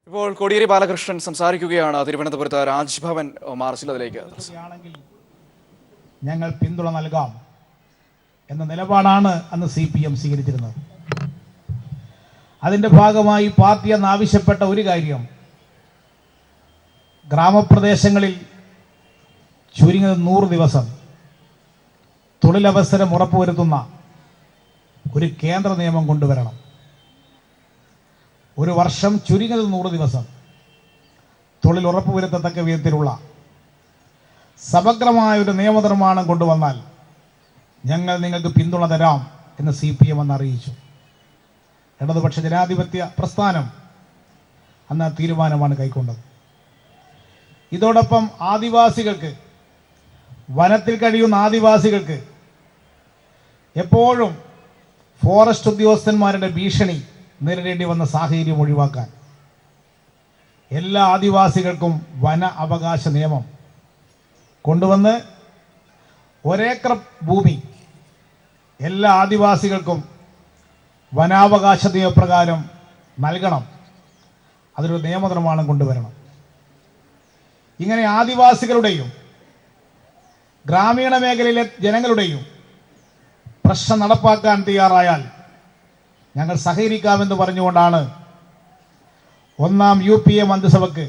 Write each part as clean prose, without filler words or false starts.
ഇപ്പോൾ കോടിയേരി ബാലകൃഷ്ണൻ സംസാരിക്കുകയാണ് തിരുവനന്തപുരത്ത് രാജ്ഭവൻ മാർച്ചിൽ. അതിലേക്ക് ഞങ്ങൾ പിന്തുണ നൽകാം എന്ന നിലപാടാണ് അന്ന് CPM സ്വീകരിച്ചിരുന്നത്. അതിൻ്റെ ഭാഗമായി പാർട്ടി അന്ന് ആവശ്യപ്പെട്ട ഒരു കാര്യം, ഗ്രാമപ്രദേശങ്ങളിൽ ചുരുങ്ങിയത് 100 ദിവസം തൊഴിലവസരം ഉറപ്പുവരുത്തുന്ന ഒരു കേന്ദ്ര നിയമം കൊണ്ടുവരണം. ഒരു വർഷം ചുരുങ്ങിയത് 100 ദിവസം തൊഴിൽ ഉറപ്പുവരുത്തത്തക്ക വിധത്തിലുള്ള സമഗ്രമായ ഒരു നിയമനിർമ്മാണം കൊണ്ടുവന്നാൽ ഞങ്ങൾ നിങ്ങൾക്ക് പിന്തുണ തരാം എന്ന് CPM അന്ന് അറിയിച്ചു. ഇടതുപക്ഷ ജനാധിപത്യ പ്രസ്ഥാനം അന്ന് തീരുമാനമാണ് കൈക്കൊണ്ടത്. ഇതോടൊപ്പം ആദിവാസികൾക്ക്, വനത്തിൽ കഴിയുന്ന ആദിവാസികൾക്ക് എപ്പോഴും ഫോറസ്റ്റ് ഉദ്യോഗസ്ഥന്മാരുടെ ഭീഷണി നേരിടേണ്ടി വന്ന സാഹചര്യം ഒഴിവാക്കാൻ എല്ലാ ആദിവാസികൾക്കും വന അവകാശ നിയമം കൊണ്ടുവന്ന് ഒരേക്കർ ഭൂമി എല്ലാ ആദിവാസികൾക്കും വനാവകാശ നിയമപ്രകാരം നൽകണം. അതൊരു നിയമനിർമ്മാണം കൊണ്ടുവരണം. ഇങ്ങനെ ആദിവാസികളുടെയും ഗ്രാമീണ മേഖലയിലെ ജനങ്ങളുടെയും പ്രശ്നം നടപ്പാക്കാൻ തയ്യാറായാൽ ഞങ്ങൾ സഹകരിക്കാമെന്ന് പറഞ്ഞുകൊണ്ടാണ് 1ാം UPA മന്ത്രിസഭയ്ക്ക്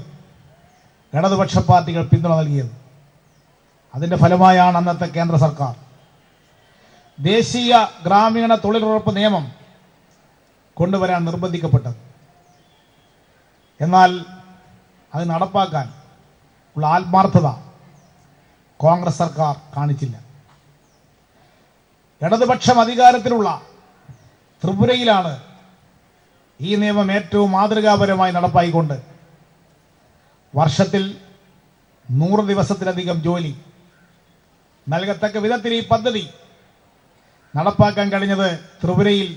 ഇടതുപക്ഷ പാർട്ടികൾ പിന്തുണ നൽകിയത്. അതിൻ്റെ ഫലമായാണ് അന്നത്തെ കേന്ദ്ര സർക്കാർ ദേശീയ ഗ്രാമീണ തൊഴിലുറപ്പ് നിയമം കൊണ്ടുവരാൻ നിർബന്ധിക്കപ്പെട്ടത്. എന്നാൽ അത് നടപ്പാക്കാൻ ഉള്ള ആത്മാർത്ഥത കോൺഗ്രസ് സർക്കാർ കാണിച്ചില്ല. ഇടതുപക്ഷം അധികാരത്തിലുള്ള ത്രിപുരയിലാണ് ഈ നിയമം ഏറ്റവും മാതൃകാപരമായി നടപ്പായിക്കൊണ്ട് വർഷത്തിൽ 100 ദിവസത്തിലധികം ജോലി നൽകത്തക്ക വിധത്തിൽ ഈ പദ്ധതി നടപ്പാക്കാൻ കഴിഞ്ഞത് ത്രിപുരയിൽ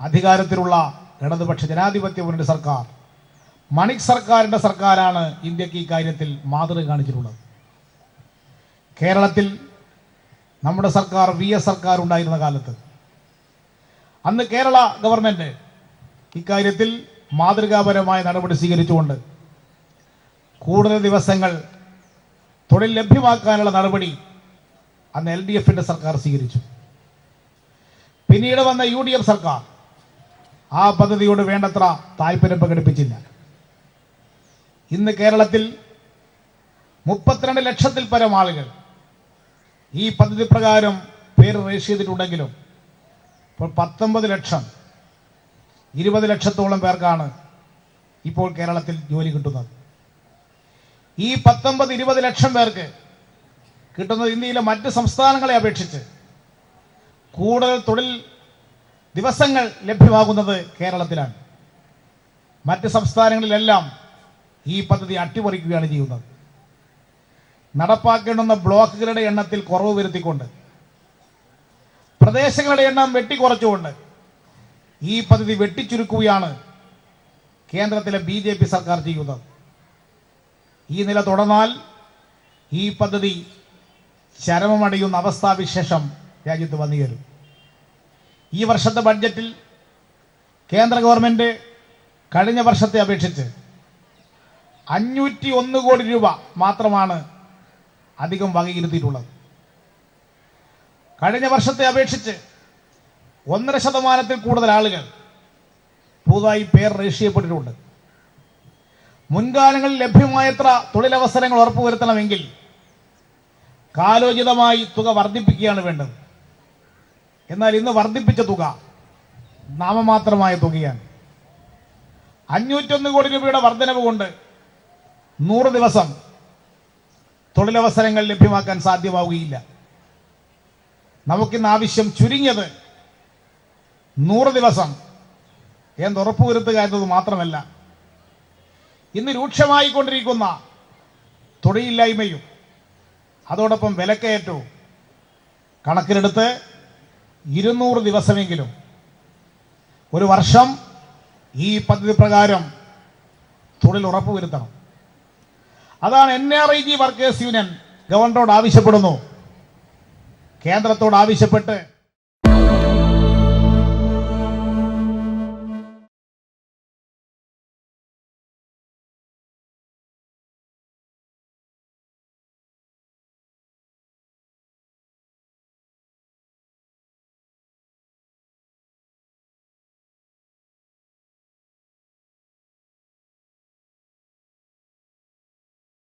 അധികാരത്തിലുള്ള ഇടതുപക്ഷ ജനാധിപത്യ മുന്നണി സർക്കാർ, മണിക് സർക്കാരിൻ്റെ സർക്കാരാണ് ഇന്ത്യക്ക് ഈ കാര്യത്തിൽ മാതൃക കാണിച്ചിട്ടുള്ളത്. കേരളത്തിൽ നമ്മുടെ സർക്കാർ VS സർക്കാർ ഉണ്ടായിരുന്ന കാലത്ത് അന്ന് കേരള ഗവൺമെൻറ് ഇക്കാര്യത്തിൽ മാതൃകാപരമായ നടപടി സ്വീകരിച്ചുകൊണ്ട് കൂടുതൽ ദിവസങ്ങൾ തൊഴിൽ ലഭ്യമാക്കാനുള്ള നടപടി അന്ന് LDFന്റെ സർക്കാർ സ്വീകരിച്ചു. പിന്നീട് വന്ന UDF സർക്കാർ ആ പദ്ധതിയോട് വേണ്ടത്ര താല്പര്യം പ്രകടിപ്പിച്ചില്ല. ഇന്ന് കേരളത്തിൽ 32 ലക്ഷത്തിൽ പരം ആളുകൾ ഈ പദ്ധതി പ്രകാരം പേര് രജിസ്റ്റർ ചെയ്തിട്ടുണ്ടെങ്കിലും ഇപ്പോൾ 19 ലക്ഷം 20 ലക്ഷത്തോളം പേർക്കാണ് ഇപ്പോൾ കേരളത്തിൽ ജോലി കിട്ടുന്നത്. ഈ 19-20 ലക്ഷം പേർക്ക് കിട്ടുന്നത് ഇന്ത്യയിലെ മറ്റ് സംസ്ഥാനങ്ങളെ അപേക്ഷിച്ച് കൂടുതൽ തൊഴിൽ ദിവസങ്ങൾ ലഭ്യമാകുന്നത് കേരളത്തിലാണ്. മറ്റ് സംസ്ഥാനങ്ങളിലെല്ലാം ഈ പദ്ധതി അട്ടിമറിക്കുകയാണ് ചെയ്യുന്നത്. നടപ്പാക്കേണ്ടുന്ന ബ്ലോക്കുകളുടെ എണ്ണത്തിൽ കുറവ് വരുത്തിക്കൊണ്ട്, പ്രദേശങ്ങളുടെ എണ്ണം വെട്ടിക്കുറച്ചുകൊണ്ട് ഈ പദ്ധതി വെട്ടിച്ചുരുക്കുകയാണ് കേന്ദ്രത്തിലെ BJP സർക്കാർ ചെയ്യുന്നത്. ഈ നില തുടർന്നാൽ ഈ പദ്ധതി ചരമമടയുന്ന അവസ്ഥാവിശേഷം രാജ്യത്ത് വന്നു ചേരും. ഈ വർഷത്തെ ബഡ്ജറ്റിൽ കേന്ദ്ര ഗവൺമെൻറ് കഴിഞ്ഞ വർഷത്തെ അപേക്ഷിച്ച് 501 കോടി രൂപ മാത്രമാണ് അധികം വകയിരുത്തിയിട്ടുള്ളത്. കഴിഞ്ഞ വർഷത്തെ അപേക്ഷിച്ച് 1.5% കൂടുതൽ ആളുകൾ പുതുതായി പേർ രജിസ്റ്റർ ചെയ്യപ്പെട്ടിട്ടുണ്ട്. മുൻകാലങ്ങളിൽ ലഭ്യമായത്ര തൊഴിലവസരങ്ങൾ ഉറപ്പുവരുത്തണമെങ്കിൽ കാലോചിതമായി തുക വർദ്ധിപ്പിക്കുകയാണ് വേണ്ടത്. എന്നാൽ ഇന്ന് വർദ്ധിപ്പിച്ച തുക നാമമാത്രമായ തുകയാണ്. 501 കോടി രൂപയുടെ വർധനവ് കൊണ്ട് 100 ദിവസം തൊഴിലവസരങ്ങൾ ലഭ്യമാക്കാൻ സാധ്യമാവുകയില്ല. നമുക്കിന്ന് ആവശ്യം ചുരുങ്ങിയത് 100 ദിവസം എന്നുറപ്പുവരുത്തുക എന്നത് മാത്രമല്ല, ഇന്ന് രൂക്ഷമായിക്കൊണ്ടിരിക്കുന്ന തൊഴിലില്ലായ്മയും അതോടൊപ്പം വിലക്കയറ്റവും കണക്കിലെടുത്ത് 200 ദിവസമെങ്കിലും ഒരു വർഷം ഈ പദ്ധതി പ്രകാരം തൊഴിൽ ഉറപ്പുവരുത്തണം. അതാണ് NRIG വർക്കേഴ്സ് യൂണിയൻ ഗവർണറോട് ആവശ്യപ്പെടുന്നു, കേന്ദ്രത്തോട് ആവശ്യപ്പെട്ട്